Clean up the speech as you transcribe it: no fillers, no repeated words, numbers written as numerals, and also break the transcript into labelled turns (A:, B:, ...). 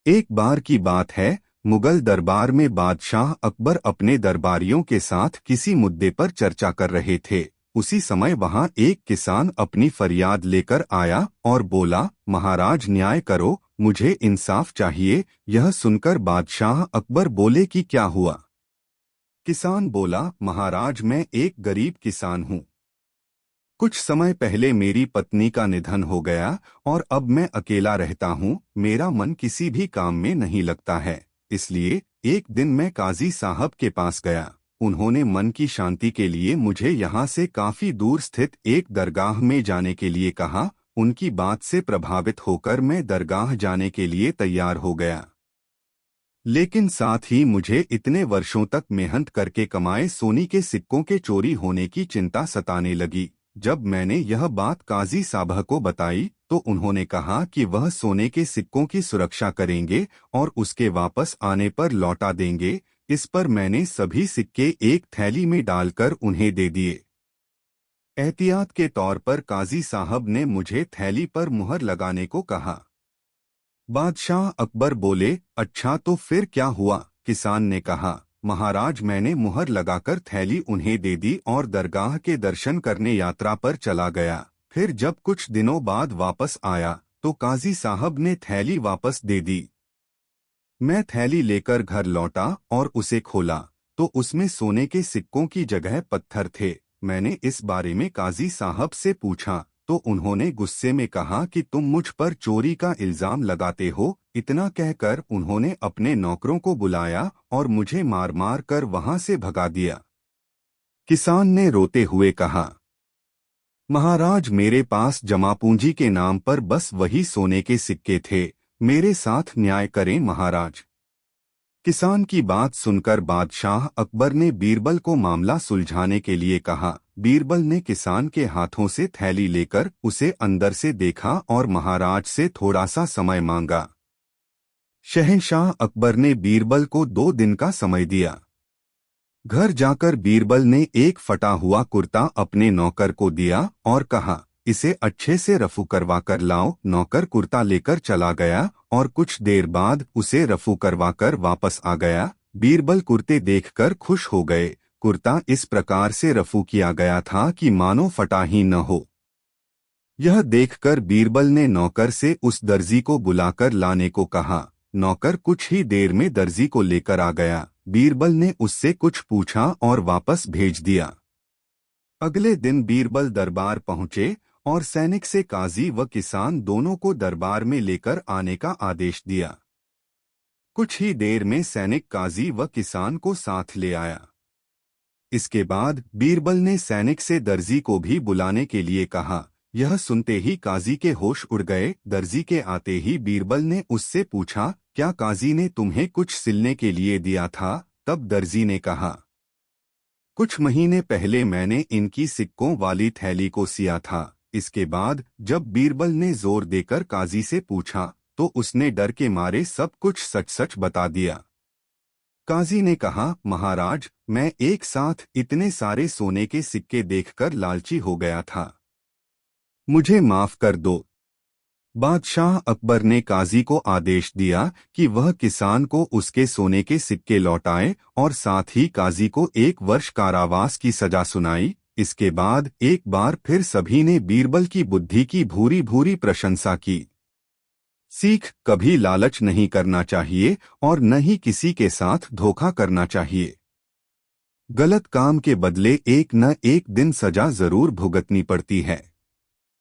A: एक बार की बात है, मुगल दरबार में बादशाह अकबर अपने दरबारियों के साथ किसी मुद्दे पर चर्चा कर रहे थे। उसी समय वहां एक किसान अपनी फरियाद लेकर आया और बोला, महाराज न्याय करो, मुझे इंसाफ चाहिए। यह सुनकर बादशाह अकबर बोले कि क्या हुआ? किसान बोला, महाराज मैं एक गरीब किसान हूँ। कुछ समय पहले मेरी पत्नी का निधन हो गया और अब मैं अकेला रहता हूँ। मेरा मन किसी भी काम में नहीं लगता है। इसलिए एक दिन मैं काजी साहब के पास गया। उन्होंने मन की शांति के लिए मुझे यहाँ से काफी दूर स्थित एक दरगाह में जाने के लिए कहा। उनकी बात से प्रभावित होकर मैं दरगाह जाने के लिए तैयार हो गया। लेकिन साथ ही मुझे इतने वर्षों तक मेहनत करके कमाए सोने के सिक्कों के चोरी होने की चिंता सताने लगी। जब मैंने यह बात काजी साहब को बताई तो उन्होंने कहा कि वह सोने के सिक्कों की सुरक्षा करेंगे और उसके वापस आने पर लौटा देंगे। इस पर मैंने सभी सिक्के एक थैली में डालकर उन्हें दे दिए। एहतियात के तौर पर काजी साहब ने मुझे थैली पर मुहर लगाने को कहा। बादशाह अकबर बोले, अच्छा तो फिर क्या हुआ? किसान ने कहा, महाराज मैंने मुहर लगाकर थैली उन्हें दे दी और दरगाह के दर्शन करने यात्रा पर चला गया। फिर जब कुछ दिनों बाद वापस आया तो काजी साहब ने थैली वापस दे दी। मैं थैली लेकर घर लौटा और उसे खोला तो उसमें सोने के सिक्कों की जगह पत्थर थे। मैंने इस बारे में काजी साहब से पूछा तो उन्होंने गुस्से में कहा कि तुम मुझ पर चोरी का इल्जाम लगाते हो। इतना कहकर उन्होंने अपने नौकरों को बुलाया और मुझे मार मार कर वहां से भगा दिया। किसान ने रोते हुए कहा, महाराज मेरे पास जमा पूंजी के नाम पर बस वही सोने के सिक्के थे। मेरे साथ न्याय करें महाराज। किसान की बात सुनकर बादशाह अकबर ने बीरबल को मामला सुलझाने के लिए कहा। बीरबल ने किसान के हाथों से थैली लेकर उसे अंदर से देखा और महाराज से थोड़ा सा समय मांगा। शहंशाह अकबर ने बीरबल को 2 दिन का समय दिया। घर जाकर बीरबल ने एक फटा हुआ कुर्ता अपने नौकर को दिया और कहा, इसे अच्छे से रफू करवा कर लाओ। नौकर कुर्ता लेकर चला गया और कुछ देर बाद उसे रफू करवाकर वापस आ गया। बीरबल कुर्ते देखकर खुश हो गए। कुर्ता इस प्रकार से रफू किया गया था कि मानो फटा ही न हो। यह देखकर बीरबल ने नौकर से उस दर्जी को बुलाकर लाने को कहा। नौकर कुछ ही देर में दर्जी को लेकर आ गया। बीरबल ने उससे कुछ पूछा और वापस भेज दिया। अगले दिन बीरबल दरबार पहुंचे और सैनिक से काजी व किसान दोनों को दरबार में लेकर आने का आदेश दिया। कुछ ही देर में सैनिक काजी व किसान को साथ ले आया। इसके बाद बीरबल ने सैनिक से दर्जी को भी बुलाने के लिए कहा। यह सुनते ही काजी के होश उड़ गए। दर्जी के आते ही बीरबल ने उससे पूछा, क्या काजी ने तुम्हें कुछ सिलने के लिए दिया था? तब दर्जी ने कहा, कुछ महीने पहले मैंने इनकी सिक्कों वाली थैली को सिया था। इसके बाद जब बीरबल ने जोर देकर काजी से पूछा तो उसने डर के मारे सब कुछ सच सच बता दिया। काजी ने कहा, महाराज मैं एक साथ इतने सारे सोने के सिक्के देखकर लालची हो गया था, मुझे माफ कर दो। बादशाह अकबर ने काजी को आदेश दिया कि वह किसान को उसके सोने के सिक्के लौटाए और साथ ही काजी को 1 वर्ष कारावास की सजा सुनाई। इसके बाद एक बार फिर सभी ने बीरबल की बुद्धि की भूरी भूरी प्रशंसा की। सीख, कभी लालच नहीं करना चाहिए और न ही किसी के साथ धोखा करना चाहिए। गलत काम के बदले एक न एक दिन सजा जरूर भुगतनी पड़ती है।